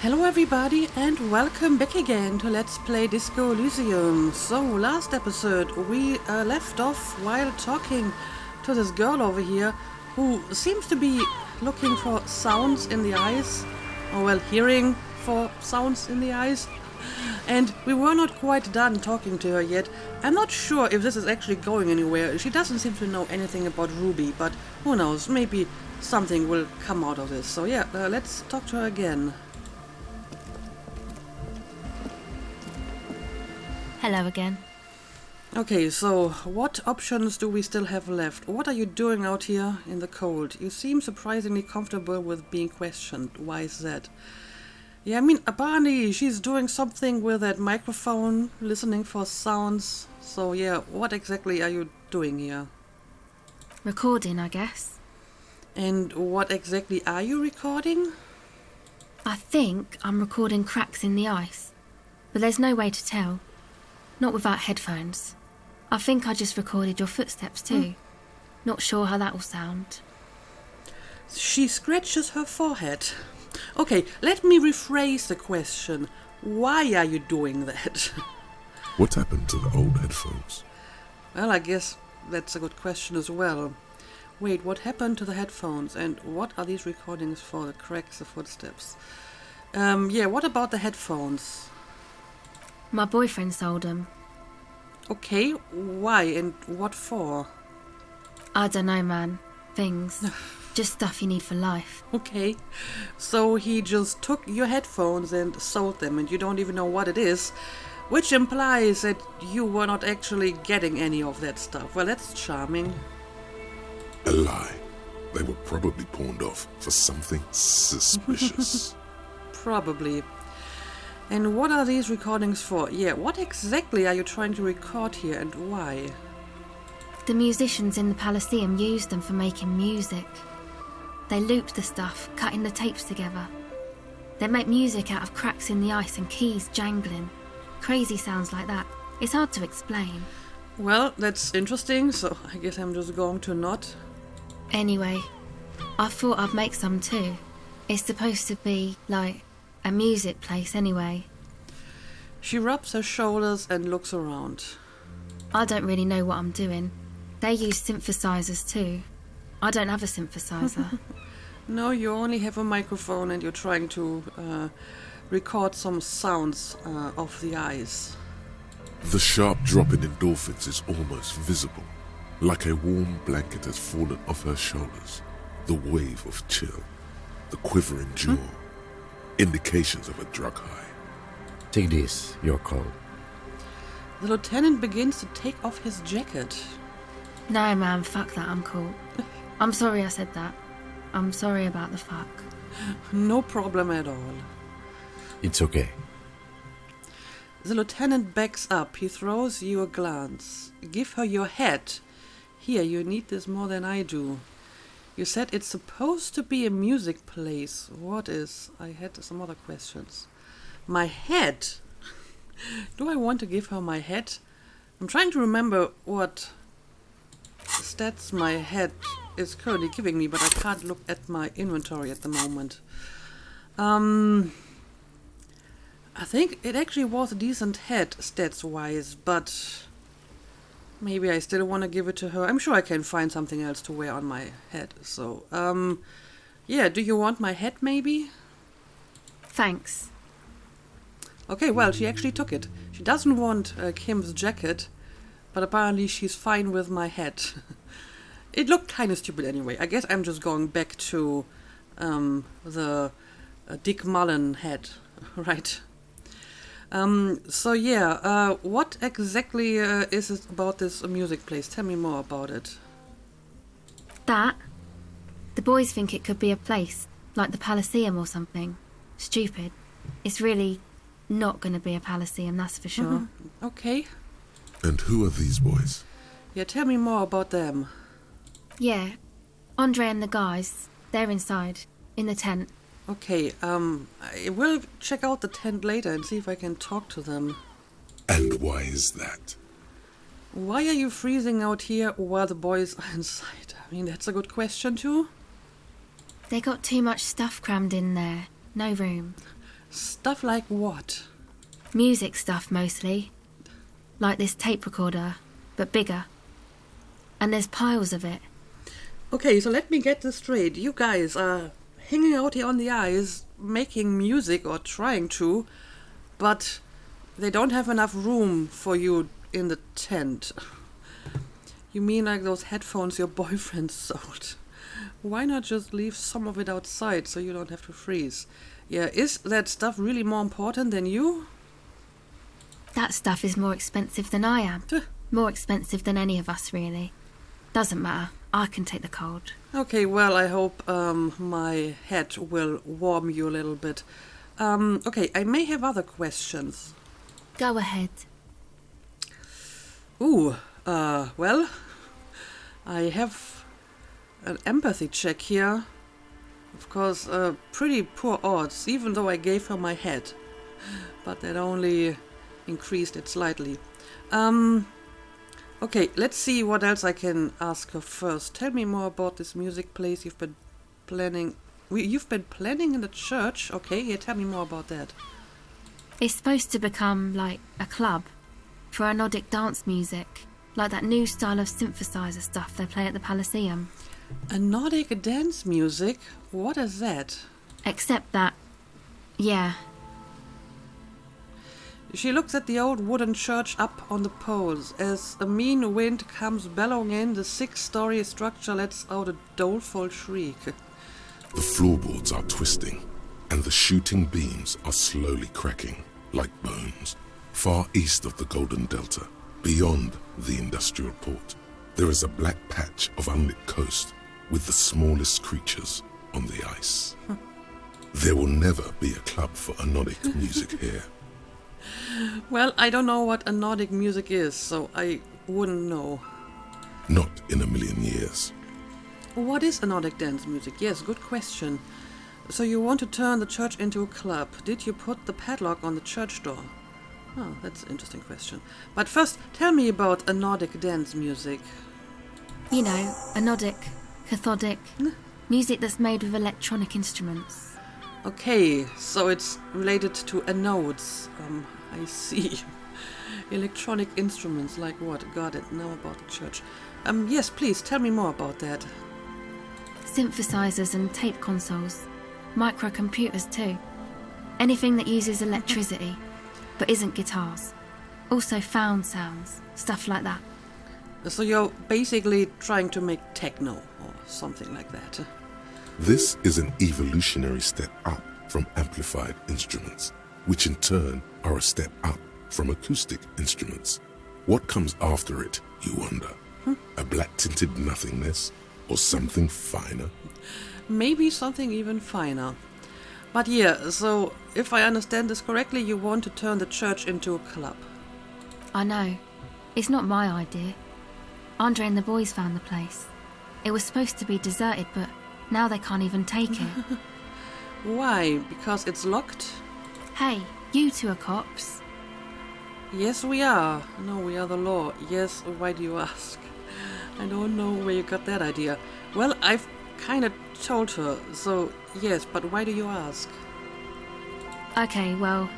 Hello everybody and welcome back again to Let's Play Disco Elysium. So last episode we left off while talking to this girl over here who seems to be looking for sounds in the eyes, or well, hearing for sounds in the eyes. And we were not quite done talking to her yet. I'm not sure if this is actually going anywhere. She doesn't seem to know anything about Ruby, but who knows, maybe something will come out of this. So yeah, let's talk to her again. Hello again. Okay, so what options do we still have left? What are you doing out here in the cold? You seem surprisingly comfortable with being questioned. Why is that? Yeah, I mean, apparently she's doing something with that microphone, listening for sounds. So yeah, what exactly are you doing here? Recording, I guess. And what exactly are you recording? I think I'm recording cracks in the ice, but there's no way to tell. Not without headphones. I think I just recorded your footsteps too. Not sure how that will sound. She scratches her forehead. Okay, let me rephrase the question. Why are you doing that? What happened to the old headphones? Well, I guess that's a good question as well. Wait, what happened to the headphones? And what are these recordings for? The cracks, the footsteps. Yeah, what about the headphones? My boyfriend sold them. Okay, why and what for? I don't know, man. Things. Just stuff you need for life. Okay, so he just took your headphones and sold them and you don't even know what it is, which implies that you were not actually getting any of that stuff. Well, that's charming. A lie. They were probably pawned off for something suspicious. Probably. And what are these recordings for? Yeah, what exactly are you trying to record here and why? The musicians in the Elysium used them for making music. They looped the stuff, cutting the tapes together. They make music out of cracks in the ice and keys jangling. Crazy sounds like that. It's hard to explain. Well, that's interesting, so I guess I'm just going to nod. Anyway, I thought I'd make some too. It's supposed to be, like, a music place anyway. She rubs her shoulders and looks around. I don't really know what I'm doing. They use synthesizers too. I don't have a synthesizer. No, you only have a microphone and you're trying to record some sounds of the eyes. The sharp drop in endorphins is almost visible, like a warm blanket has fallen off her shoulders. The wave of chill, the quivering jaw, indications of a drug high. Take this, you're cold. The lieutenant begins to take off his jacket. No, man, fuck that, I'm cool. I'm sorry I said that. I'm sorry about the fuck. No problem at all. It's okay. The lieutenant backs up. He throws you a glance. Give her your hat. Here, you need this more than I do. You said it's supposed to be a music place. What is? I had some other questions. My hat? Do I want to give her my hat? I'm trying to remember what stats my hat is currently giving me, but I can't look at my inventory at the moment. I think it actually was a decent hat stats-wise, but maybe I still want to give it to her. I'm sure I can find something else to wear on my head. So, yeah, do you want my hat maybe? Thanks. Okay, well, she actually took it. She doesn't want Kim's jacket, but apparently she's fine with my hat. It looked kind of stupid anyway. I guess I'm just going back to the Dick Mullen hat, right? So yeah, what exactly is it about this music place? Tell me more about it. That? The boys think it could be a place, like the Elysium or something. Stupid. It's really not going to be a Elysium, that's for sure. Mm-hmm. Okay. And who are these boys? Yeah, tell me more about them. Yeah, Andre and the guys, they're inside, in the tent. Okay, I will check out the tent later and see if I can talk to them. And why is that? Why are you freezing out here while the boys are inside? I mean, that's a good question too. They got too much stuff crammed in there. No room. Stuff like what? Music stuff mostly. Like this tape recorder, but bigger. And there's piles of it. Okay, so let me get this straight. You guys are hanging out here on the ice, making music or trying to, but they don't have enough room for you in the tent. You mean like those headphones your boyfriend sold? Why not just leave some of it outside so you don't have to freeze? Yeah, is that stuff really more important than you? That stuff is more expensive than I am. Tuh. More expensive than any of us, really. Doesn't matter. I can take the cold. Okay, well, I hope my hat will warm you a little bit. Okay, I may have other questions. Go ahead. Ooh, well, I have an empathy check here. Of course, pretty poor odds, even though I gave her my hat. But that only increased it slightly. Okay, let's see what else I can ask her first. Tell me more about this music place you've been planning. You've been planning in the church? Okay, yeah, tell me more about that. It's supposed to become like a club for anodic dance music, like that new style of synthesizer stuff they play at the Elysium. Anodic dance music? What is that? Except that, yeah. She looks at the old wooden church up on the poles. As a mean wind comes bellowing in, the 6-story structure lets out a doleful shriek. The floorboards are twisting, and the shooting beams are slowly cracking, like bones. Far east of the Golden Delta, beyond the industrial port, there is a black patch of unlit coast with the smallest creatures on the ice. There will never be a club for anodic music here. Well, I don't know what anodic music is, so I wouldn't know. Not in a million years. What is anodic dance music? Yes, good question. So you want to turn the church into a club. Did you put the padlock on the church door? Oh, that's an interesting question. But first, tell me about anodic dance music. You know, anodic, cathodic, music that's made with electronic instruments. Okay, so it's related to anodes. I see. Electronic instruments, like what? Got it, now about the church. Yes, please, tell me more about that. Synthesizers and tape consoles. Microcomputers too. Anything that uses electricity, but isn't guitars. Also found sounds, stuff like that. So you're basically trying to make techno, or something like that. This is an evolutionary step up from amplified instruments, which in turn are a step up from acoustic instruments. What comes after it, you wonder? A black-tinted nothingness, or something finer? Maybe something even finer. But yeah, so if I understand this correctly, you want to turn the church into a club. I know. It's not my idea. Andre and the boys found the place. It was supposed to be deserted, but now they can't even take it. Why? Because it's locked? Hey, you two are cops. Yes, we are. No, we are the law. Yes, why do you ask? I don't know where you got that idea. Well, I've kind of told her, so yes, but why do you ask? Okay, well,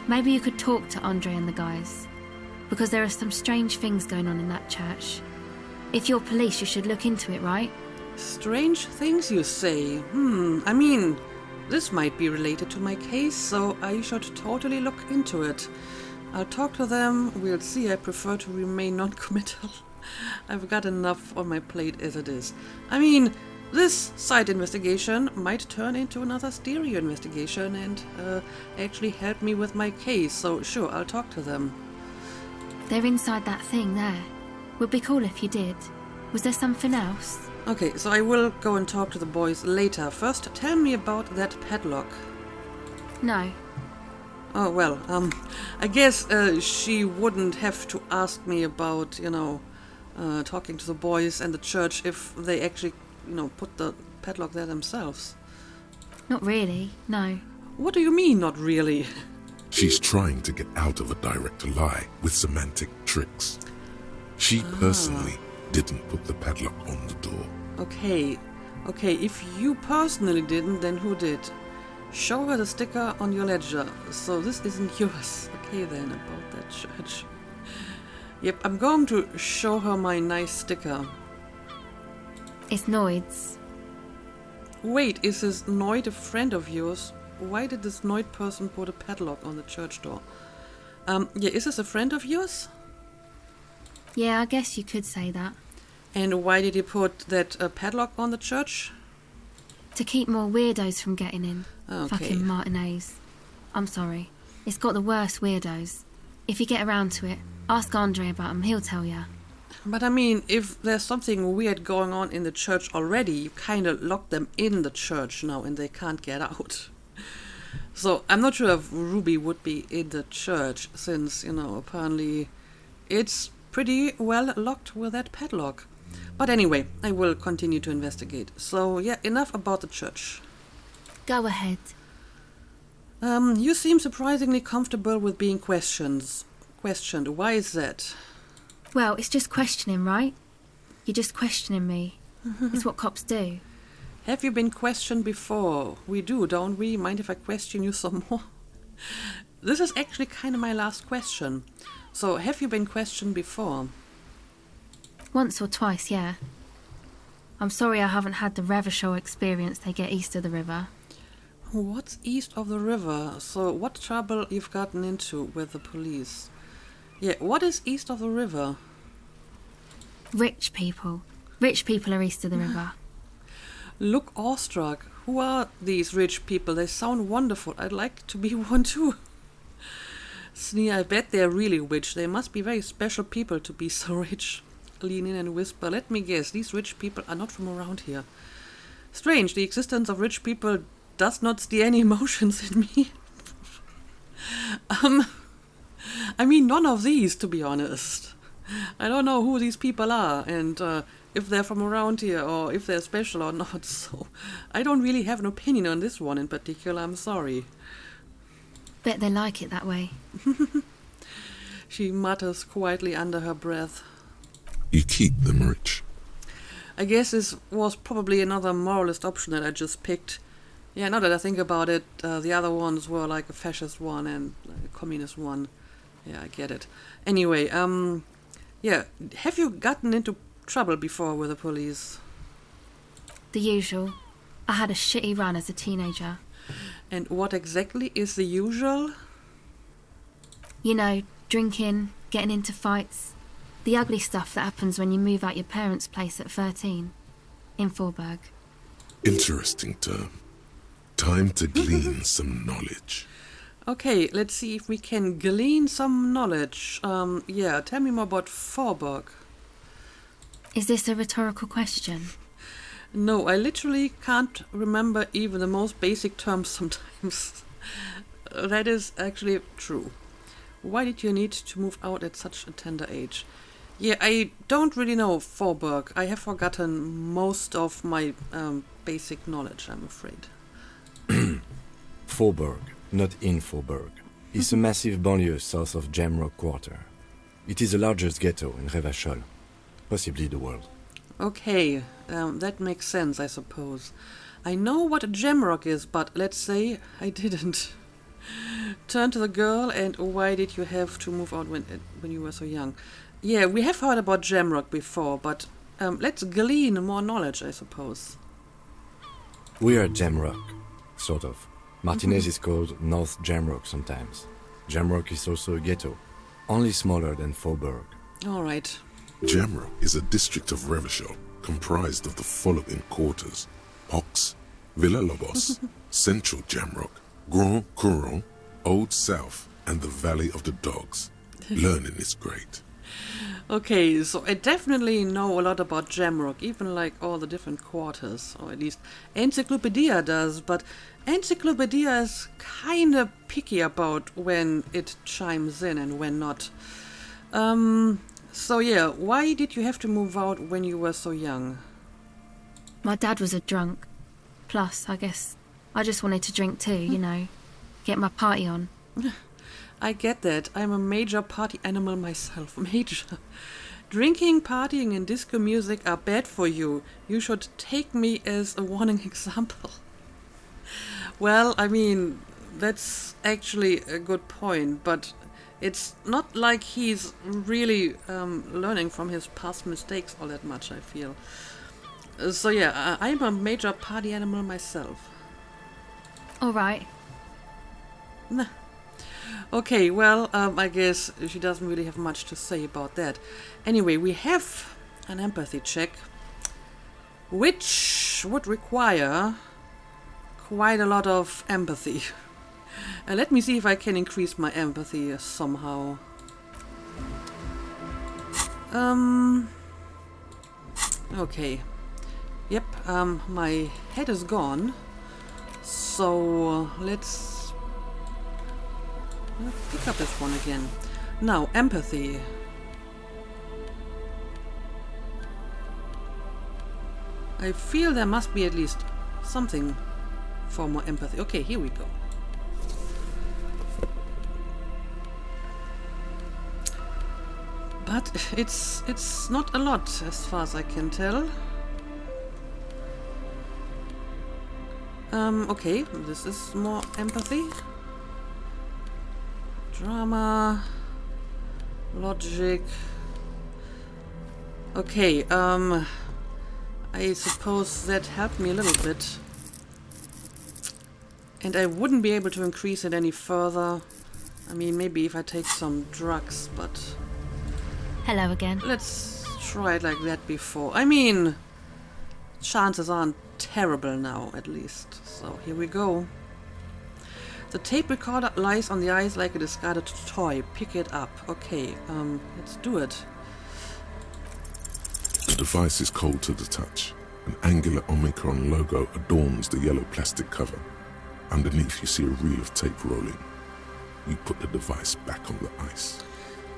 maybe you could talk to Andre and the guys, because there are some strange things going on in that church. If you're police, you should look into it, right? Strange things, you say? I mean, this might be related to my case, so I should totally look into it. I'll talk to them, we'll see. I prefer to remain non-committal. I've got enough on my plate as it is. I mean, this side investigation might turn into another stereo investigation and actually help me with my case, so sure, I'll talk to them. They're inside that thing there. Would be cool if you did. Was there something else? Okay, so I will go and talk to the boys later. First, tell me about that padlock. No. Oh, well, I guess she wouldn't have to ask me about, talking to the boys and the church if they actually, put the padlock there themselves. Not really, no. What do you mean, not really? She's trying to get out of a direct lie with semantic tricks. She personally didn't put the padlock on the door. Okay, if you personally didn't, then who did? Show her the sticker on your ledger. So this isn't yours. Okay then, about that church. Yep, I'm going to show her my nice sticker. It's Noid's. Wait, is this Noid a friend of yours? Why did this Noid person put a padlock on the church door? Yeah, is this a friend of yours? Yeah, I guess you could say that. And why did he put that padlock on the church? To keep more weirdos from getting in. Okay. Fucking Martinez. I'm sorry. It's got the worst weirdos. If you get around to it, ask Andre about him, he'll tell ya. But I mean, if there's something weird going on in the church already, you kind of lock them in the church now and they can't get out. So I'm not sure if Ruby would be in the church since, apparently it's pretty well locked with that padlock. But anyway, I will continue to investigate. So yeah, enough about the church. Go ahead. You seem surprisingly comfortable with being questioned. Why is that? Well, it's just questioning, right? You're just questioning me. It's what cops do. Have you been questioned before? We do, don't we? Mind if I question you some more? This is actually kind of my last question. So, have you been questioned before? Once or twice, yeah. I'm sorry I haven't had the Ravers experience they get east of the river. What's east of the river? So, what trouble you've gotten into with the police? Yeah, what is east of the river? Rich people. Rich people are east of the river. Look awestruck. Who are these rich people? They sound wonderful. I'd like to be one too. Snee, I bet they're really rich. They must be very special people to be so rich. Lean in and whisper. Let me guess, these rich people are not from around here. Strange, the existence of rich people does not stir any emotions in me. I mean, none of these, to be honest. I don't know who these people are, and if they're from around here, or if they're special or not, so I don't really have an opinion on this one in particular, I'm sorry. Bet they like it that way. She mutters quietly under her breath. You keep them rich. I guess this was probably another moralist option that I just picked. Yeah, now that I think about it, the other ones were like a fascist one and a communist one. Yeah, I get it. Anyway, yeah, have you gotten into trouble before with the police? The usual. I had a shitty run as a teenager. And what exactly is the usual? You know, drinking, getting into fights. The ugly stuff that happens when you move out your parents' place at 13. In Forberg. Interesting term. Time to glean some knowledge. Okay, let's see if we can glean some knowledge. Yeah, tell me more about Forberg. Is this a rhetorical question? No, I literally can't remember even the most basic terms sometimes. That is actually true. Why did you need to move out at such a tender age? Yeah, I don't really know Forberg. I have forgotten most of my basic knowledge, I'm afraid. Forberg, not in Forberg, is a massive banlieue south of Jamrock Quarter. It is the largest ghetto in Revachol, possibly the world. Okay, that makes sense, I suppose. I know what a Jamrock is, but let's say I didn't. Turn to the girl, and why did you have to move out when you were so young? Yeah, we have heard about Jamrock before, but let's glean more knowledge, I suppose. We are Jamrock, sort of. Martinez is called North Jamrock sometimes. Jamrock is also a ghetto, only smaller than Forberg. All right. Jamrock is a district of Revachol comprised of the following quarters: Pox, Villa Lobos, Central Jamrock, Grand Couron, Old South, and the Valley of the Dogs. Learning is great. Okay, so I definitely know a lot about Jamrock, even like all the different quarters, or at least Encyclopedia does, but Encyclopedia is kinda picky about when it chimes in and when not. So yeah, why did you have to move out when you were so young? My dad was a drunk. Plus, I guess I just wanted to drink too, you know. Get my party on. I get that. I'm a major party animal myself. Major. Drinking, partying, and disco music are bad for you. You should take me as a warning example. Well, I mean, that's actually a good point, but it's not like he's really learning from his past mistakes all that much, I feel. So yeah, I'm a major party animal myself. All right. Nah. Okay, well, I guess she doesn't really have much to say about that. Anyway, we have an empathy check, which would require quite a lot of empathy. Let me see if I can increase my empathy somehow. Okay. Yep, my head is gone. So let's pick up this one again. Now, empathy. I feel there must be at least something for more empathy. Okay, here we go. But it's not a lot as far as I can tell. Okay, this is more empathy. Drama. Logic. Okay, I suppose that helped me a little bit. And I wouldn't be able to increase it any further. I mean, maybe if I take some drugs, but... Hello again. Let's try it like that before. I mean, chances aren't terrible now, at least. So here we go. The tape recorder lies on the ice like a discarded toy. Pick it up. Okay, let's do it. The device is cold to the touch. An angular Omicron logo adorns the yellow plastic cover. Underneath you see a reel of tape rolling. You put the device back on the ice.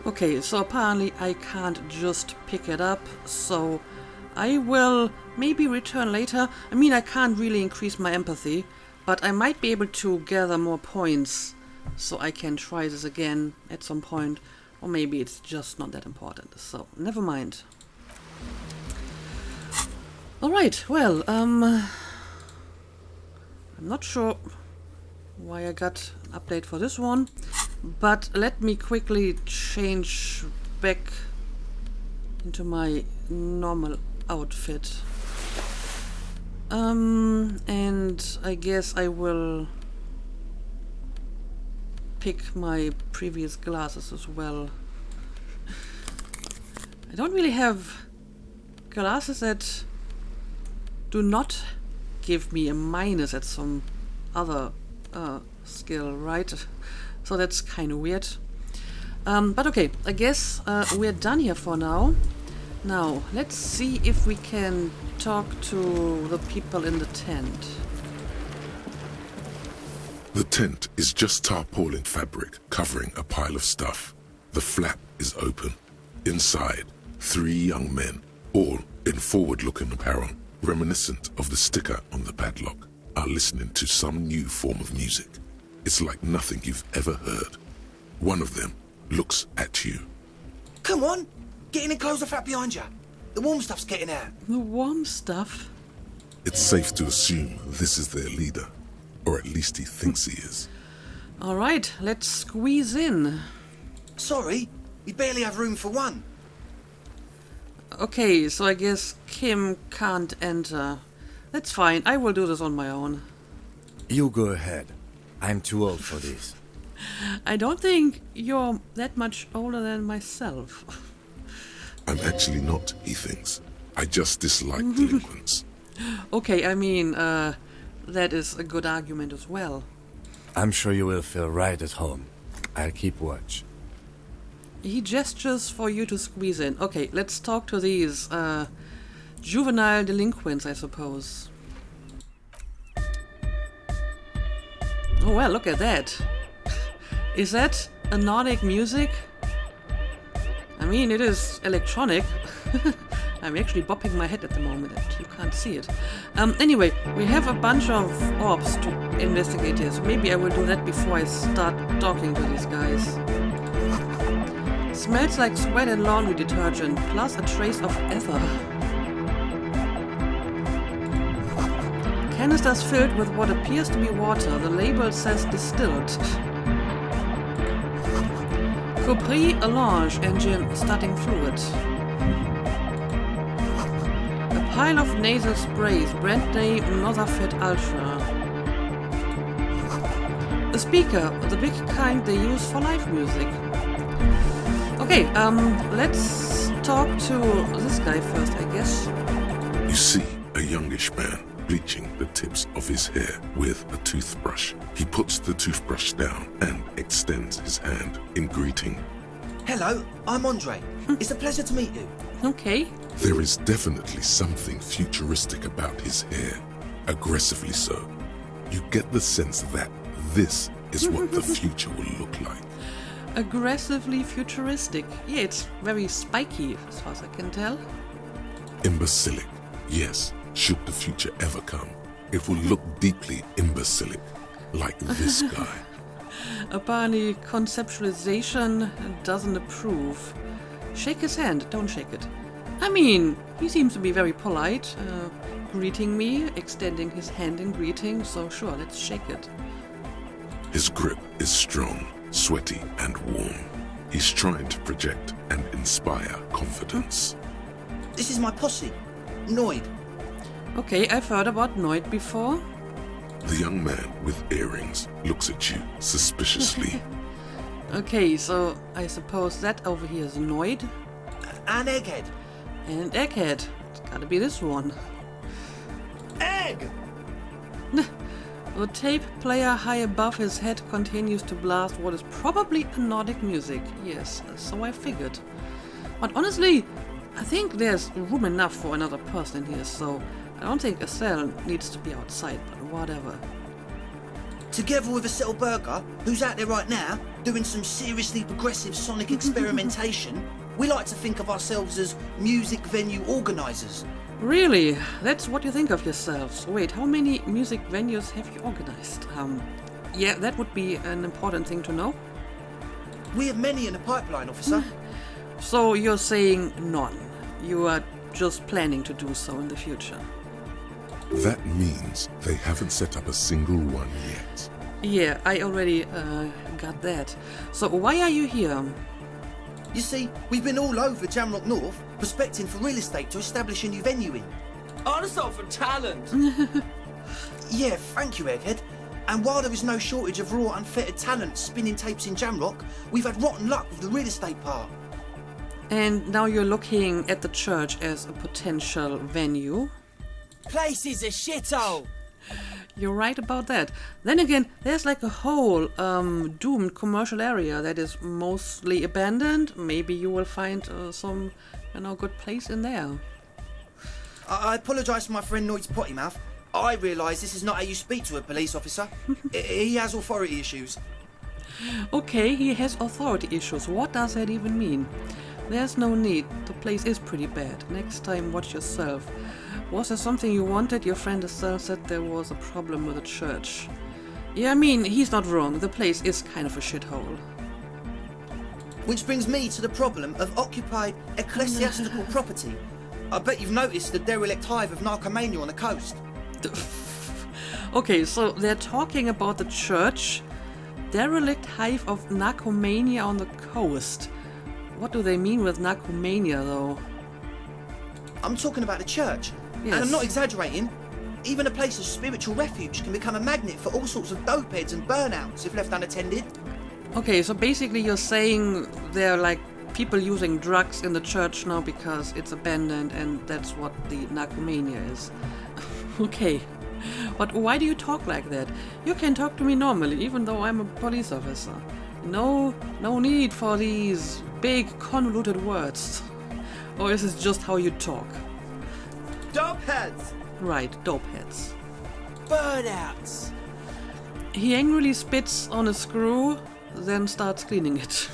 Okay, so apparently I can't just pick it up, so I will maybe return later. I mean, I can't really increase my empathy, but I might be able to gather more points, so I can try this again at some point, or maybe it's just not that important, so never mind. Alright, well, I'm not sure why I got an update for this one, but let me quickly change back into my normal outfit. And I guess I will pick my previous glasses as well. I don't really have glasses that do not give me a minus at some other skill, right? So that's kind of weird. But okay, I guess we're done here for now. Now, let's see if we can talk to the people in the tent. The tent is just tarpaulin fabric covering a pile of stuff. The flap is open. Inside, 3 young men, all in forward-looking apparel, reminiscent of the sticker on the padlock, are listening to some new form of music. It's like nothing you've ever heard. One of them looks at you. Come on, get in and close the flap behind you. The warm stuff's getting out. The warm stuff? It's safe to assume this is their leader, or at least he thinks he is. Alright, let's squeeze in. Sorry, we barely have room for one. Okay, so I guess Kim can't enter. That's fine, I will do this on my own. You go ahead. I'm too old for this. I don't think you're that much older than myself. I'm actually not, he thinks. I just dislike delinquents. Okay, I mean, that is a good argument as well. I'm sure you will feel right at home. I'll keep watch. He gestures for you to squeeze in. Okay, let's talk to these, juvenile delinquents, I suppose. Oh well, look at that. Is that anodic music? I mean, it is electronic. I'm actually bopping my head at the moment and you can't see it. Anyway, we have a bunch of orbs to investigate here, so maybe I will do that before I start talking to these guys. Smells like sweat and laundry detergent, plus a trace of ether. Canisters filled with what appears to be water. The label says distilled. Capri Allonge engine starting fluid. A pile of nasal sprays, brand name Nosafit Ultra. A speaker, the big kind they use for live music. Okay, let's talk to this guy first, I guess. You see a youngish man bleaching the tips of his hair with a toothbrush. He puts the toothbrush down and extends his hand in greeting. Hello, I'm Andre. It's a pleasure to meet you. Okay. There is definitely something futuristic about his hair, aggressively so. You get the sense that this is what the future will look like. Aggressively futuristic. Yeah, it's very spiky, as far as I can tell. Imbecilic. Yes, should the future ever come, it will look deeply imbecilic, like this guy. Apparently, conceptualization doesn't approve. Shake his hand, don't shake it. I mean, he seems to be very polite, greeting me, extending his hand in greeting, so sure, let's shake it. His grip is strong, sweaty, and warm. He's trying to project and inspire confidence. This is my posse, Noid. Okay, I've heard about Noid before. The young man with earrings looks at you suspiciously. Okay, so I suppose that over here is Noid. And Egghead. And Egghead. It's gotta be this one. Egg! The tape player high above his head continues to blast what is probably anodic music. Yes, so I figured. But honestly, I think there's room enough for another person in here, so I don't think a cell needs to be outside, but whatever. Together with a Cell Burger, who's out there right now, doing some seriously progressive sonic experimentation, we like to think of ourselves as music venue organisers. Really? That's what you think of yourselves. Wait, how many music venues have you organized? Yeah, that would be an important thing to know. We have many in the pipeline, officer. So you're saying none. You are just planning to do so in the future. That means they haven't set up a single one yet. Yeah, I already got that. So why are you here? You see, we've been all over Jamrock North, prospecting for real estate to establish a new venue in. Also for talent. Yeah, thank you, Egghead. And while there is no shortage of raw, unfettered talent spinning tapes in Jamrock, we've had rotten luck with the real estate part. And now you're looking at the church as a potential venue. Place is a shithole. You're right about that. Then again, there's like a whole doomed commercial area that is mostly abandoned. Maybe you will find some, good place in there. I apologise for my friend Noid's potty mouth. I realise this is not how you speak to a police officer. He has authority issues. Okay, he has authority issues. What does that even mean? There's no need. The place is pretty bad. Next time, watch yourself. Was there something you wanted? Your friend Estelle said there was a problem with the church. Yeah, I mean, he's not wrong. The place is kind of a shithole. Which brings me to the problem of occupied ecclesiastical property. I bet you've noticed the derelict hive of narcomania on the coast. Okay, so they're talking about the church. Derelict hive of narcomania on the coast. What do they mean with narcomania, though? I'm talking about the church. Yes. And I'm not exaggerating. Even a place of spiritual refuge can become a magnet for all sorts of dopeheads and burnouts if left unattended. Okay, so basically you're saying there are like people using drugs in the church now because it's abandoned and that's what the narcomania is. Okay, but why do you talk like that? You can talk to me normally, even though I'm a police officer. No need for these big convoluted words. Or is this just how you talk? Dopeheads! Right, dopeheads. Burnouts. He angrily spits on a screw, then starts cleaning it.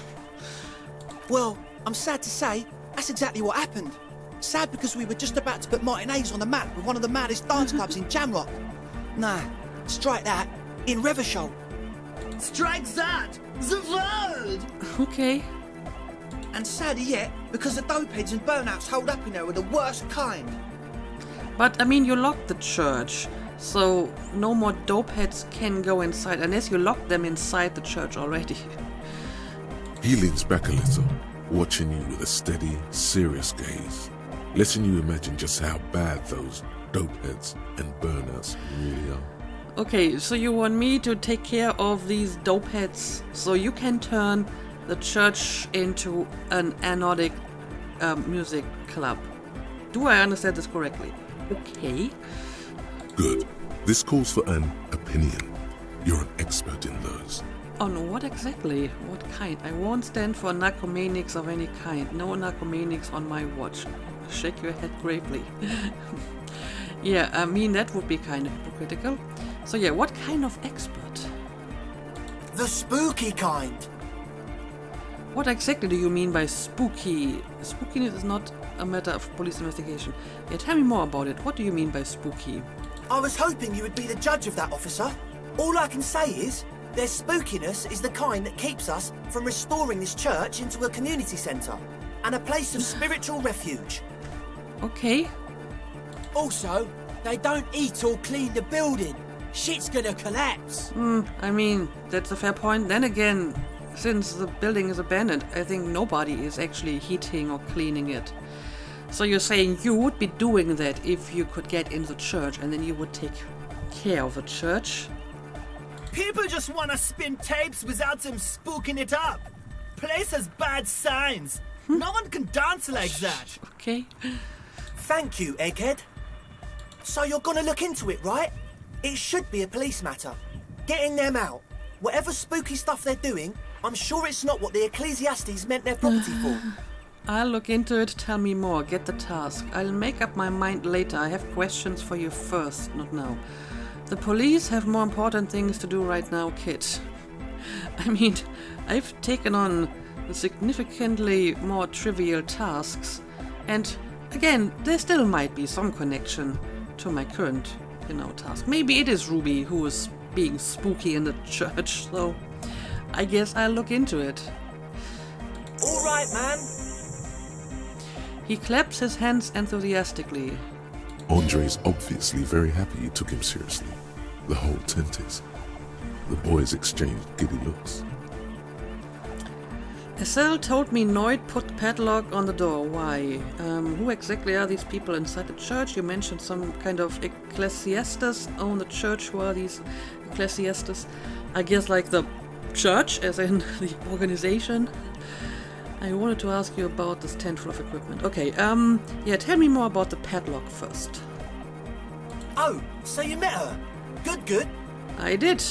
Well, I'm sad to say, that's exactly what happened. Sad because we were just about to put Martinez on the map with one of the maddest dance clubs in Jamrock. Nah, strike that, in Ravers. Strike that. The word. Okay. And sadder yet, because the dopeheads and burnouts holed up in there were the worst kind. But, I mean, you locked the church, So no more dope heads can go inside unless you lock them inside the church already. He leans back a little, watching you with a steady, serious gaze, letting you imagine just how bad those dope heads and burnouts really are. Okay, so you want me to take care of these dope heads so you can turn the church into an anodic music club. Do I understand this correctly? Okay. Good. This calls for an opinion. You're an expert in those. On what exactly? What kind? I won't stand for narcomaniacs of any kind. No narcomaniacs on my watch. Shake your head gravely. Yeah, I mean, that would be kind of hypocritical. So yeah, what kind of expert? The spooky kind. What exactly do you mean by spooky? Spookiness is not a matter of police investigation. Yeah, tell me more about it. What do you mean by spooky? I was hoping you would be the judge of that, officer. All I can say is, their spookiness is the kind that keeps us from restoring this church into a community centre and a place of spiritual refuge. Okay. Also, they don't eat or clean the building. Shit's gonna collapse. I mean, that's a fair point. Then again, since the building is abandoned, I think nobody is actually heating or cleaning it. So you're saying you would be doing that if you could get in the church and then you would take care of the church? People just want to spin tapes without them spooking it up. Place has bad signs. No one can dance like that. Okay. Thank you, Egghead. So you're gonna look into it, right? It should be a police matter. Getting them out. Whatever spooky stuff they're doing, I'm sure it's not what the Ecclesiastes meant their property for. I'll look into it. Tell me more. Get the task. I'll make up my mind later. I have questions for you first, not now. The police have more important things to do right now, kid. I mean, I've taken on significantly more trivial tasks, and again, there still might be some connection to my current, task. Maybe it is Ruby who is being spooky in the church, so I guess I'll look into it. All right, man. He claps his hands enthusiastically. Andre's obviously very happy you took him seriously. The whole tent is. The boys exchanged giddy looks. Estelle told me Noid put padlock on the door. Why? Who exactly are these people inside the church? You mentioned some kind of ecclesiastes own the church. Who are these ecclesiastes? I guess like the church, as in the organization. I wanted to ask you about this tent full of equipment. Okay, yeah, tell me more about the padlock first. Oh, so you met her? Good. I did.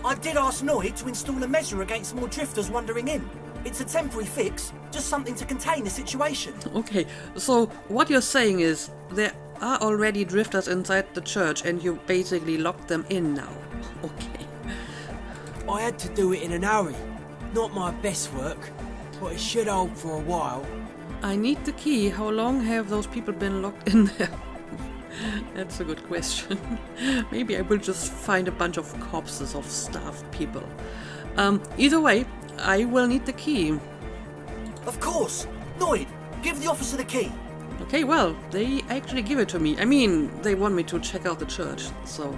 I did ask Noid to install a measure against more drifters wandering in. It's a temporary fix, just something to contain the situation. Okay, so what you're saying is there are already drifters inside the church and you basically locked them in now. Okay. I had to do it in an hurry. Not my best work, but it should hold for a while. I need the key. How long have those people been locked in there? That's a good question. Maybe I will just find a bunch of corpses of starved people. Either way, I will need the key. Of course. Noid, give the officer the key. Okay, well, they actually give it to me. I mean, they want me to check out the church, so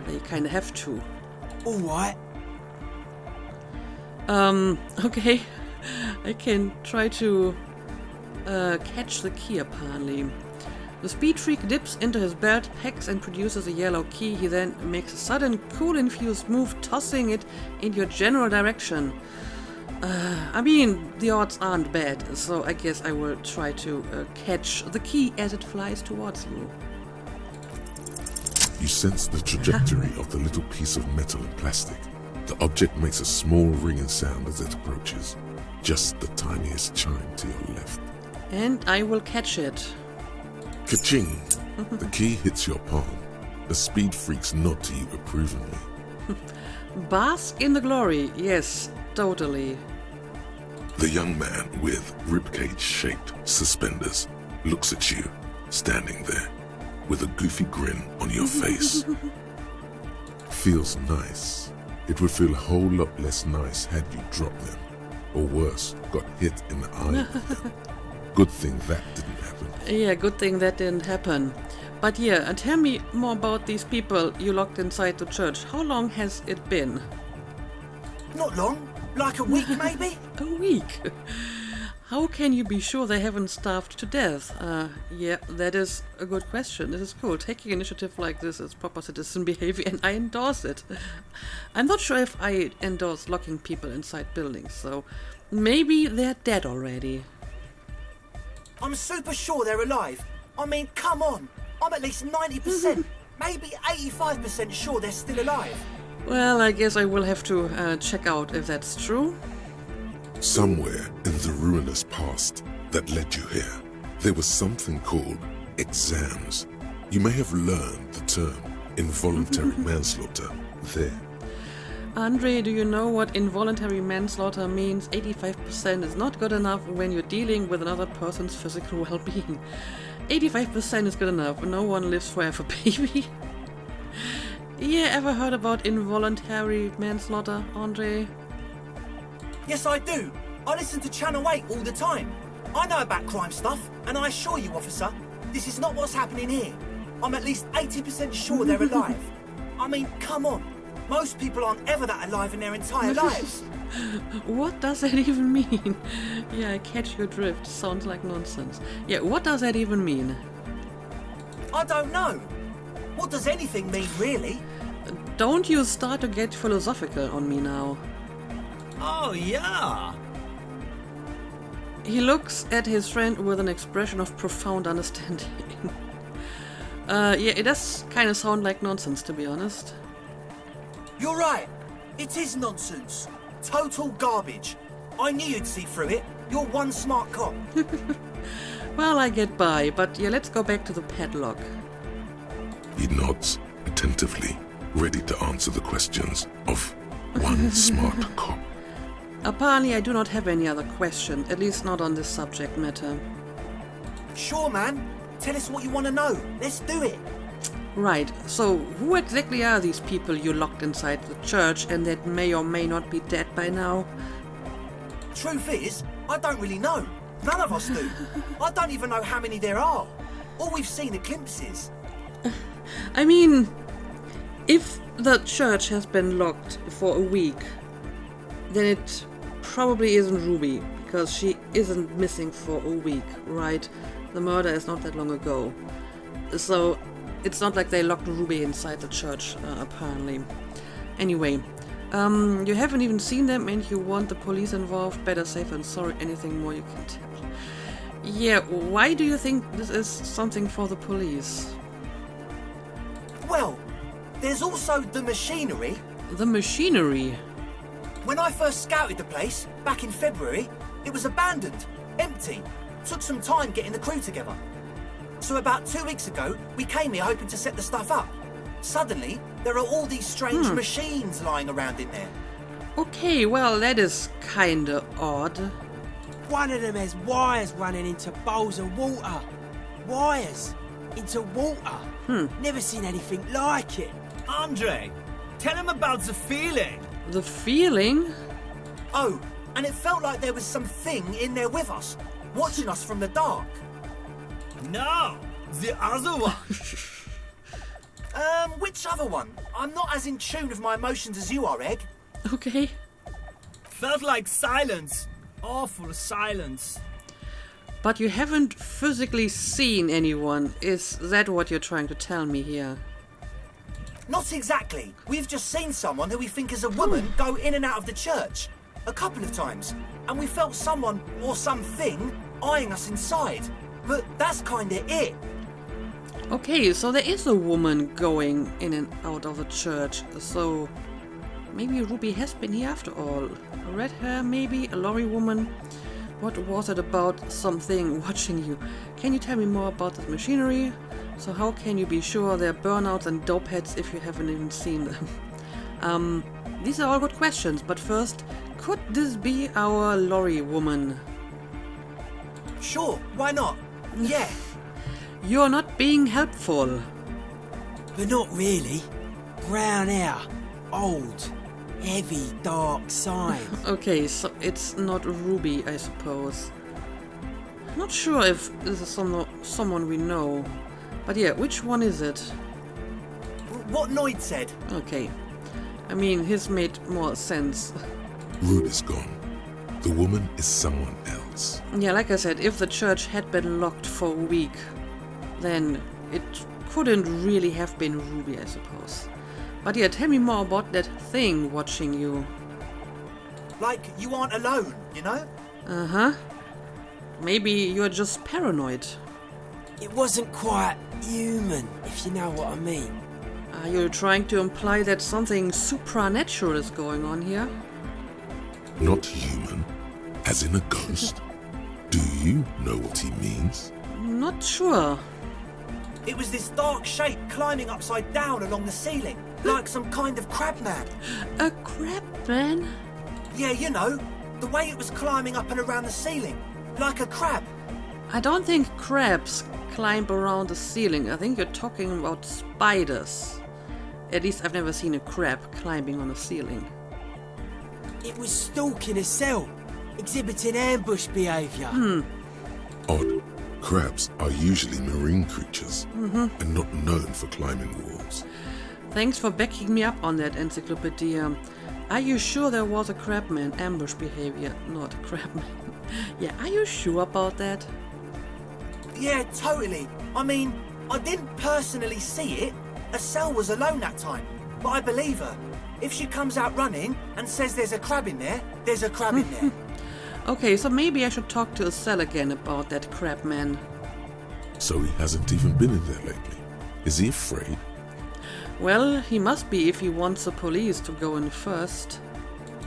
they kind of have to. All right. Okay. I can try to catch the key, apparently. The speed freak dips into his belt, pecks and produces a yellow key. He then makes a sudden, cool-infused move, tossing it in your general direction. I mean, the odds aren't bad, so I guess I will try to catch the key as it flies towards you. You sense the trajectory of the little piece of metal and plastic. The object makes a small ringing sound as it approaches. Just the tiniest chime to your left. And I will catch it. Ka-ching! The key hits your palm. The speed freaks nod to you approvingly. Bask in the glory. Yes, totally. The young man with ribcage-shaped suspenders looks at you, standing there, with a goofy grin on your face. Feels nice. It would feel a whole lot less nice had you dropped them, or worse, got hit in the eye with them. Good thing that didn't happen. Yeah, good thing that didn't happen. But yeah, tell me more about these people you locked inside the church. How long has it been? Not long. Like a week, maybe? A week? How can you be sure they haven't starved to death? Yeah, that is a good question. This is cool. Taking initiative like this is proper citizen behavior, and I endorse it. I'm not sure if I endorse locking people inside buildings, so maybe they're dead already. I'm super sure they're alive. I mean, come on. I'm at least 90%, maybe 85% sure they're still alive. Well, I guess I will have to check out if that's true. Somewhere in the ruinous past that led you here, there was something called exams. You may have learned the term involuntary manslaughter there. Andre, do you know what involuntary manslaughter means? 85% is not good enough when you're dealing with another person's physical well-being. 85% is good enough. No one lives forever, baby. Yeah, ever heard about involuntary manslaughter, Andre? Yes, I do. I listen to Channel 8 all the time. I know about crime stuff, and I assure you, officer, this is not what's happening here. I'm at least 80% sure they're alive. I mean, come on. Most people aren't ever that alive in their entire lives. What does that even mean? Yeah, I catch your drift. Sounds like nonsense. Yeah, what does that even mean? I don't know. What does anything mean, really? Don't you start to get philosophical on me now. Oh, yeah. He looks at his friend with an expression of profound understanding. Yeah, it does kind of sound like nonsense, to be honest. You're right. It is nonsense. Total garbage. I knew you'd see through it. You're one smart cop. Well, I get by, but yeah, let's go back to the padlock. He nods attentively, ready to answer the questions of one smart cop. Apparently, I do not have any other question, at least not on this subject matter. Sure, man. Tell us what you want to know. Let's do it. Right, so who exactly are these people you locked inside the church and that may or may not be dead by now? Truth is, I don't really know. None of us do. I don't even know how many there are. All we've seen are glimpses. I mean, if the church has been locked for a week, then it probably isn't Ruby, because she isn't missing for a week, right? The murder is not that long ago. So it's not like they locked Ruby inside the church, apparently. Anyway, you haven't even seen them and you want the police involved. Better safe than sorry. Anything more you can tell. Yeah, why do you think this is something for the police? Well, there's also the machinery. The machinery? When I first scouted the place, back in February, it was abandoned, empty. Took some time getting the crew together. So about 2 weeks ago, we came here hoping to set the stuff up. Suddenly, there are all these strange machines lying around in there. Okay, well, that is kinda odd. One of them has wires running into bowls of water. Wires into water. Never seen anything like it. Andre, tell him about the feeling. The feeling? Oh, and it felt like there was something in there with us, watching us from the dark. No, the other one. Which other one? I'm not as in tune with my emotions as you are, Egg. Okay. Felt like silence. Awful silence. But you haven't physically seen anyone. Is that what you're trying to tell me here? Not exactly. We've just seen someone who we think is a woman go in and out of the church. A couple of times. And we felt someone or something eyeing us inside. But that's kinda it. Okay, so there is a woman going in and out of the church. So maybe Ruby has been here after all. A red hair, maybe? A lorry woman? What was it about something watching you? Can you tell me more about this machinery? So how can you be sure they're burnouts and dope heads if you haven't even seen them? These are all good questions, but first, could this be our lorry woman? Sure, why not? Yeah. You're not being helpful. But not really. Brown hair. Old. Heavy, dark side. Okay, so it's not Ruby, I suppose. Not sure if this is someone we know. But yeah, which one is it? What Noid said. Okay. I mean, his made more sense. Ruby's gone. The woman is someone else. Yeah, like I said, if the church had been locked for a week, then it couldn't really have been Ruby, I suppose. But yeah, tell me more about that thing watching you. Like you aren't alone, you know? Uh-huh. Maybe you're just paranoid. It wasn't quite human, if you know what I mean. Are you trying to imply that something supernatural is going on here? Not human, as in a ghost. Do you know what he means? Not sure. It was this dark shape climbing upside down along the ceiling, like some kind of crab man. A crab man? Yeah, you know, the way it was climbing up and around the ceiling, like a crab. I don't think crabs climb around the ceiling. I think you're talking about spiders. At least I've never seen a crab climbing on a ceiling. It was stalking a cell, exhibiting ambush behaviour. Odd. Crabs are usually marine creatures and not known for climbing walls. Thanks for backing me up on that, Encyclopedia. Are you sure there was a crabman ambush behavior? Not a crabman. Yeah, are you sure about that? Yeah, totally. I mean, I didn't personally see it. Estelle was alone that time, but I believe her. If she comes out running and says there's a crab in there, there's a crab in there. Okay, so maybe I should talk to Estelle again about that crabman. So he hasn't even been in there lately. Is he afraid? Well, he must be if he wants the police to go in first.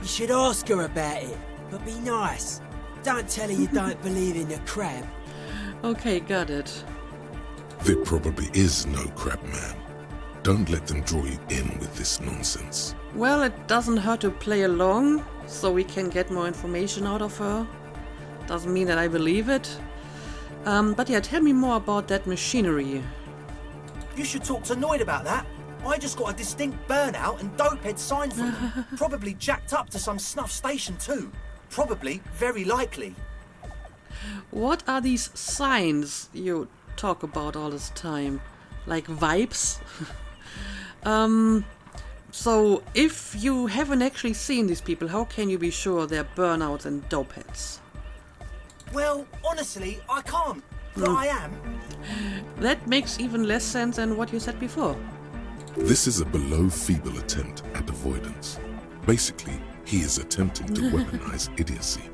You should ask her about it, but be nice. Don't tell her you don't believe in the crab. Okay, got it. There probably is no crab man. Don't let them draw you in with this nonsense. Well, it doesn't hurt to play along, so we can get more information out of her. Doesn't mean that I believe it. But yeah, tell me more about that machinery. You should talk to Noid about that. I just got a distinct burnout and dopehead sign from them. Probably jacked up to some snuff station too. Probably, very likely. What are these signs you talk about all this time? Like vibes? So if you haven't actually seen these people, how can you be sure they're burnouts and dopeheads? Well, honestly, I can't. But I am. That makes even less sense than what you said before. This is a below feeble attempt at avoidance. Basically, he is attempting to weaponize idiocy.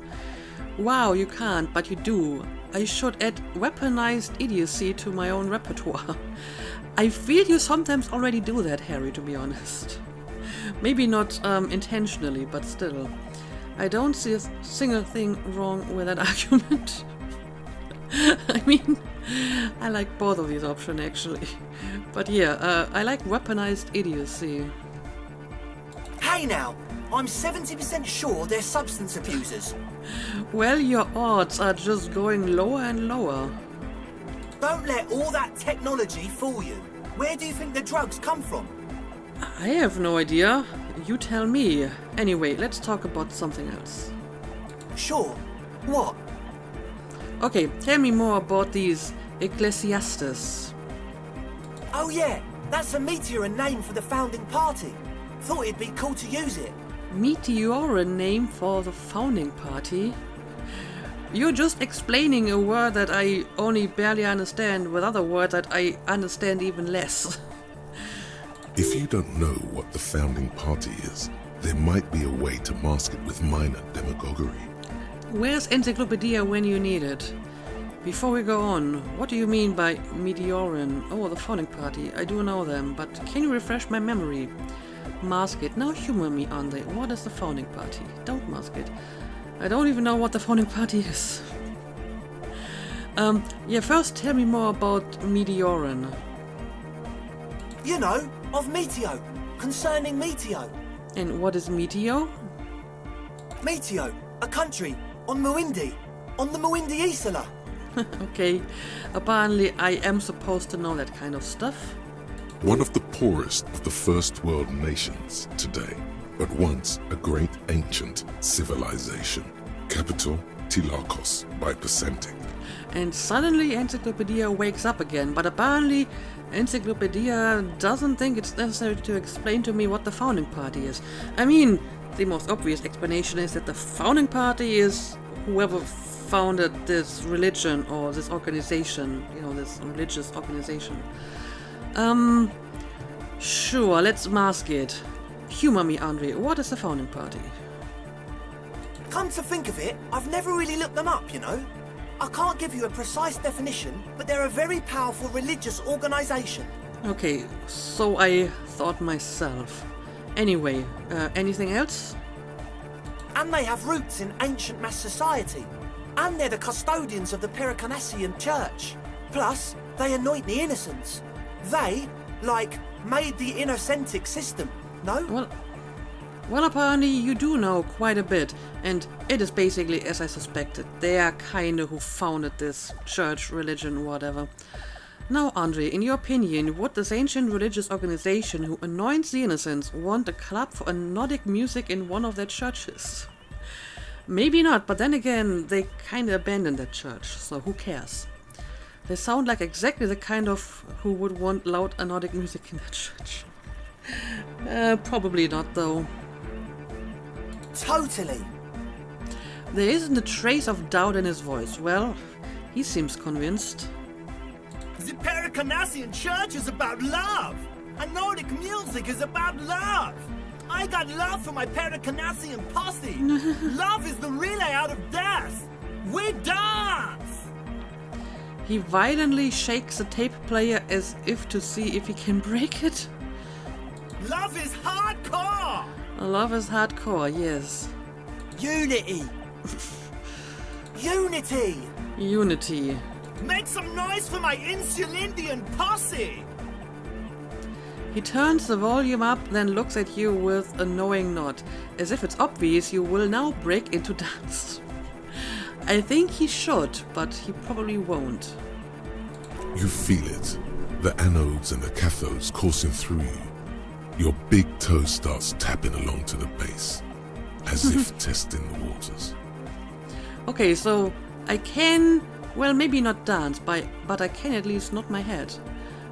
Wow, you can't, but you do. I should add weaponized idiocy to my own repertoire. I feel you sometimes already do that, Harry, to be honest. Maybe not intentionally, but still. I don't see a single thing wrong with that argument. I mean, I like both of these options, actually. But yeah, I like weaponized idiocy. Hey now, I'm 70% sure they're substance abusers. Well, your odds are just going lower and lower. Don't let all that technology fool you. Where do you think the drugs come from? I have no idea. You tell me. Anyway, let's talk about something else. Sure. What? Okay, tell me more about these Ecclesiastes. Oh yeah, that's a Meteoran name for the founding party. Thought it'd be cool to use it. Meteoran name for the founding party? You're just explaining a word that I only barely understand with other words that I understand even less. If you don't know what the founding party is, there might be a way to mask it with minor demagoguery. Where's Encyclopedia when you need it? Before we go on, what do you mean by Meteoran? Oh, the founding party. I do know them, but can you refresh my memory? Mask it. Now humor me, Andre. What is the founding party? Don't mask it. I don't even know what the founding party is. Yeah, first tell me more about Meteoran. You know, of Meteo. Concerning Meteo. And what is Meteo? Meteo, a country on Muindi. On the Muindi Isla. Okay, apparently I am supposed to know that kind of stuff. One of the poorest of the first world nations today, but once a great ancient civilization. Capital, Tilakos by Percentic. And suddenly Encyclopedia wakes up again, but apparently Encyclopedia doesn't think it's necessary to explain to me what the founding party is. I mean, the most obvious explanation is that the founding party is whoever founded this religion or this organization, this religious organization. Sure, let's mask it. Humor me, Andre, what is the founding party? Come to think of it, I've never really looked them up, I can't give you a precise definition, but they're a very powerful religious organization. Okay, so I thought myself. Anyway, anything else? And they have roots in ancient mass society. And they're the custodians of the Pericanassian Church. Plus, they anoint the innocents. They, made the Innocentic system, no? Well, apparently you do know quite a bit, and it is basically as I suspected. They are kinda who founded this church, religion, whatever. Now, Andre, in your opinion, would this ancient religious organization who anoints the innocents want a club for anodic music in one of their churches? Maybe not, but then again, they kinda abandoned that church, so who cares? They sound like exactly the kind of who would want loud anodic music in that church. Probably not, though. Totally. There isn't a trace of doubt in his voice. Well, he seems convinced. The Pericanassian Church is about love. Anodic music is about love. I got love for my Pericanassian posse. Love is the relay out of death. We dance. He violently shakes the tape player as if to see if he can break it. Love is hardcore. Love is hardcore, yes. Unity. Unity. Unity. Make some noise for my Insulindian posse. He turns the volume up, then looks at you with a knowing nod, as if it's obvious you will now break into dance. I think he should, but he probably won't. You feel it. The anodes and the cathodes coursing through you. Your big toe starts tapping along to the bass, as if testing the waters. Okay, so I can, well, maybe not dance, but I can at least nod my head.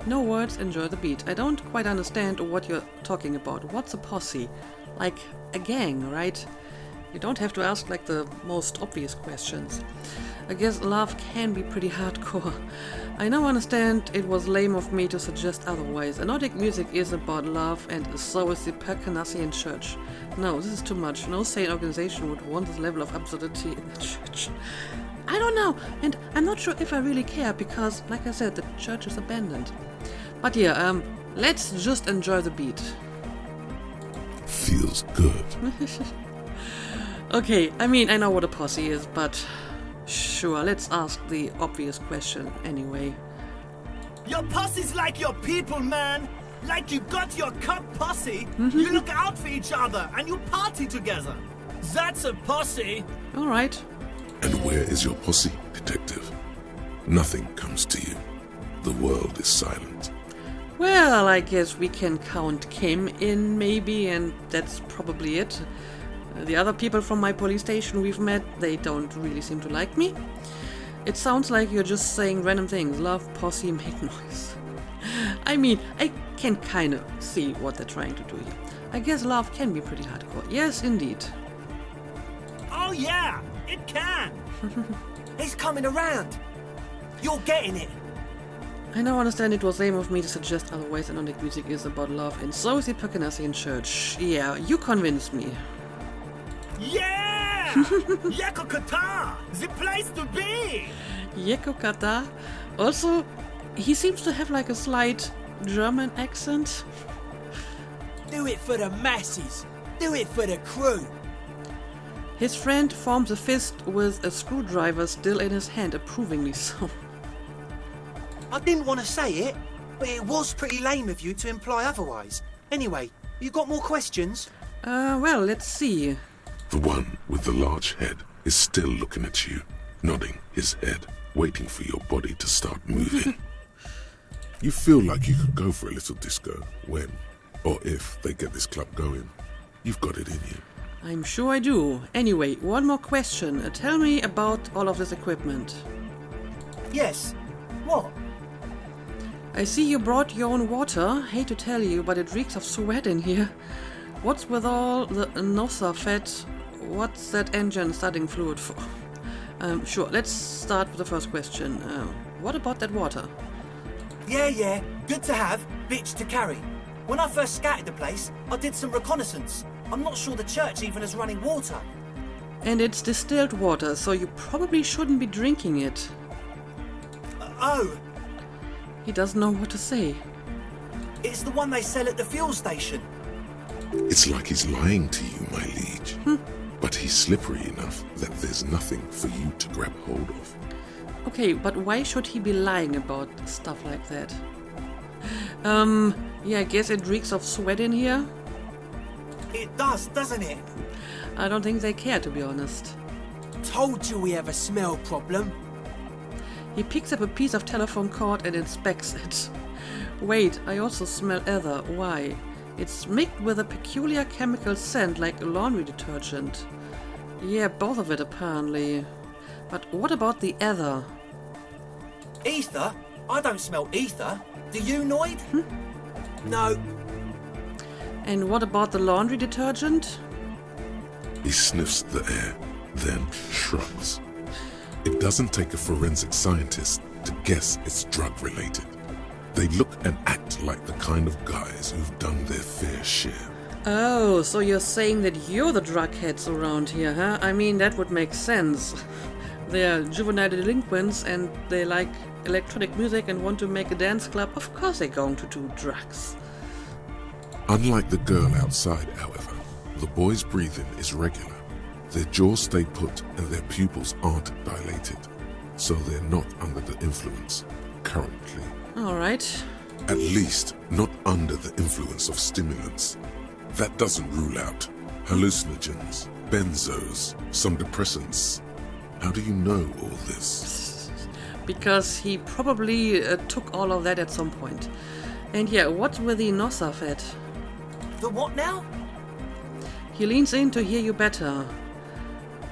No words, enjoy the beat. I don't quite understand what you're talking about. What's a posse? Like a gang, right? You don't have to ask like the most obvious questions. I guess love can be pretty hardcore. I now understand it was lame of me to suggest otherwise. Anodic music is about love, and so is the Pericanassian Church. No, this is too much. No sane organization would want this level of absurdity in the church. I don't know, and I'm not sure if I really care, because, like I said, the church is abandoned. But yeah, let's just enjoy the beat. Feels good. Okay, I mean, I know what a posse is, but sure, let's ask the obvious question anyway. Your posse's like your people, man. Like you got your cup posse. You look out for each other and you party together. That's a posse. Alright. And where is your posse, detective? Nothing comes to you. The world is silent. Well, I guess we can count Kim in, maybe, and that's probably it. The other people from my police station we've met, they don't really seem to like me. It sounds like you're just saying random things. Love, posse, make noise. I mean, I can kind of see what they're trying to do here. I guess love can be pretty hardcore. Yes, indeed. Oh yeah, it can. He's coming around. You're getting it. I now understand it was lame of me to suggest otherwise. Anodic music is about love, and so is the Pericanassian Church. Yeah, you convinced me. Yeah! Yekokata! The place to be! Yekokata. Also, he seems to have like a slight German accent. Do it for the masses. Do it for the crew. His friend forms a fist with a screwdriver still in his hand, approvingly so. I didn't want to say it, but it was pretty lame of you to imply otherwise. Anyway, you got more questions? Well, let's see. The one with the large head is still looking at you, nodding his head, waiting for your body to start moving. You feel like you could go for a little disco when, or if, they get this club going. You've got it in you. I'm sure I do. Anyway, one more question. Tell me about all of this equipment. Yes. What? I see you brought your own water. Hate to tell you, but it reeks of sweat in here. What's with all the NOSA fat? What's that engine starting fluid for? Sure, let's start with the first question. What about that water? Yeah. Good to have, bitch to carry. When I first scouted the place, I did some reconnaissance. I'm not sure the church even has running water. And it's distilled water, so you probably shouldn't be drinking it. Oh, He doesn't know what to say. it's the one they sell at the fuel station. It's like he's lying to you, my liege. But he's slippery enough that there's nothing for you to grab hold of. Okay, but why should he be lying about stuff like that? Yeah, I guess it reeks of sweat in here. It does, doesn't it? I don't think they care, to be honest. Told you we have a smell problem. He picks up a piece of telephone cord and inspects it. Wait, I also smell ether. Why? It's mixed with a peculiar chemical scent like laundry detergent. Yeah, both of it apparently. But what about the ether? Ether? I don't smell ether. Do you, Noid? No, And what about the laundry detergent? He sniffs the air, then shrugs. It doesn't take a forensic scientist to guess it's drug-related. They look and act like the kind of guys who've done their fair share. Oh, so you're saying that you're the drug heads around here, huh? I mean, that would make sense. They're juvenile delinquents and they like electronic music and want to make a dance club. Of course they're going to do drugs. Unlike the girl outside, however, the boy's breathing is regular. Their jaws stay put and their pupils aren't dilated, so they're not under the influence currently. Alright. At least not under the influence of stimulants. That doesn't rule out hallucinogens, benzos, some depressants. How do you know all this? Because he probably took all of that at some point. And yeah, what's with the NOSA fat? The what now? He leans in to hear you better.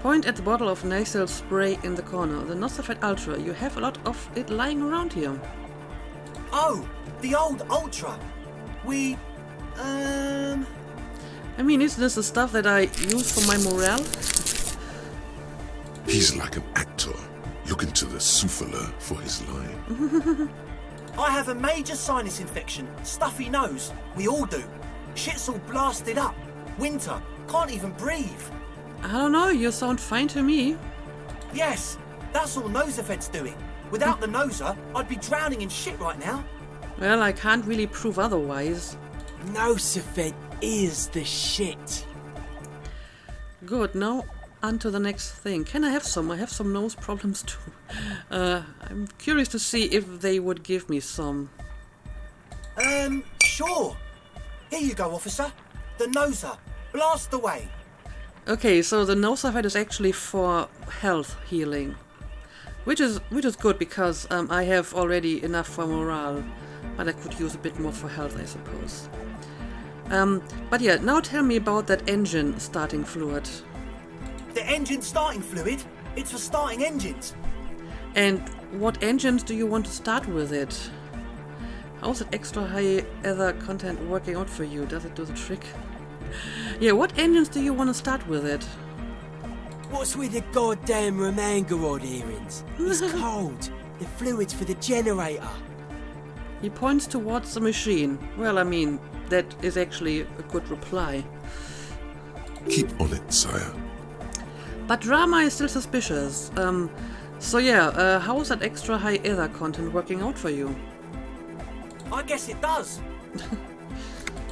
Point at the bottle of nasal spray in the corner. The Nosafet Ultra. You have a lot of it lying around here. Oh, the old Ultra. I mean, isn't this the stuff that I use for my morale? He's like an actor looking to the souffleur for his line. I have a major sinus infection. Stuffy nose. We all do. Shit's all blasted up. Winter. Can't even breathe. I don't know, you sound fine to me. Yes, that's all Nosafed's doing. Without the Nosa, I'd be drowning in shit right now. Well, I can't really prove otherwise. Nosafed is the shit. Good, now on to the next thing. Can I have some? I have some nose problems too. I'm curious to see if they would give me some. Sure. Here you go, officer. The Nosa. Blast away. Okay, so the Nosafet is actually for health healing. Which is good because I have already enough for morale. But I could use a bit more for health, I suppose. But yeah, now tell me about that engine starting fluid. The engine starting fluid? It's for starting engines. And what engines do you want to start with it? How's that extra high ether content working out for you? Does it do the trick? Yeah, what engines do you want to start with it? What's with the goddamn Romangarod earrings? It's cold. The fluid's for the generator. He points towards the machine. Well, I mean, that is actually a good reply. Keep on it, sire. But Rama is still suspicious. So yeah, how is that extra high ether content working out for you? I guess it does.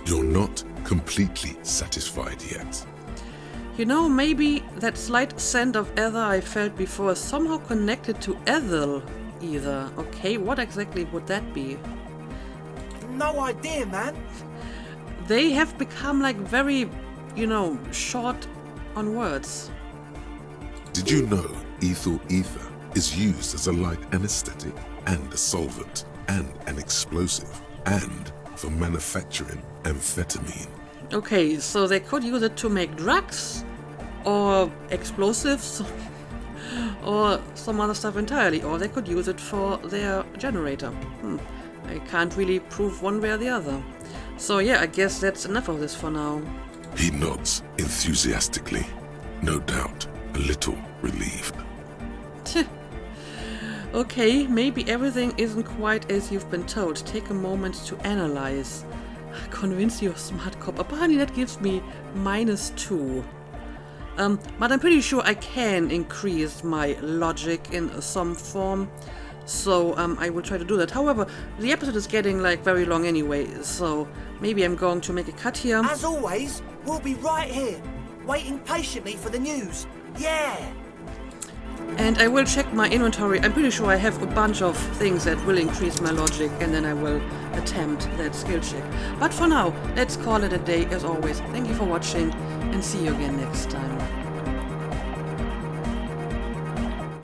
You're not completely satisfied yet. You know, maybe that slight scent of ether I felt before is somehow connected to Ethel either. Okay, what exactly would that be? No idea, man. They have become like very, short on words. Did you know ethyl ether is used as a light anesthetic and a solvent and an explosive and for manufacturing amphetamine? Okay, so they could use it to make drugs or explosives or some other stuff entirely, or they could use it for their generator. I can't really prove one way or the other. So yeah, I guess that's enough of this for now. He nods enthusiastically, no doubt a little relieved. Okay, maybe everything isn't quite as you've been told. Take a moment to analyze. Convince your smart cop. Apparently that gives me -2. But I'm pretty sure I can increase my logic in some form. So I will try to do that. However, the episode is getting like very long anyway, so maybe I'm going to make a cut here. As always, we'll be right here, waiting patiently for the news. Yeah! And I will check my inventory. I'm pretty sure I have a bunch of things that will increase my logic, and then I will attempt that skill check. But for now, let's call it a day as always. Thank you for watching, and see you again next time.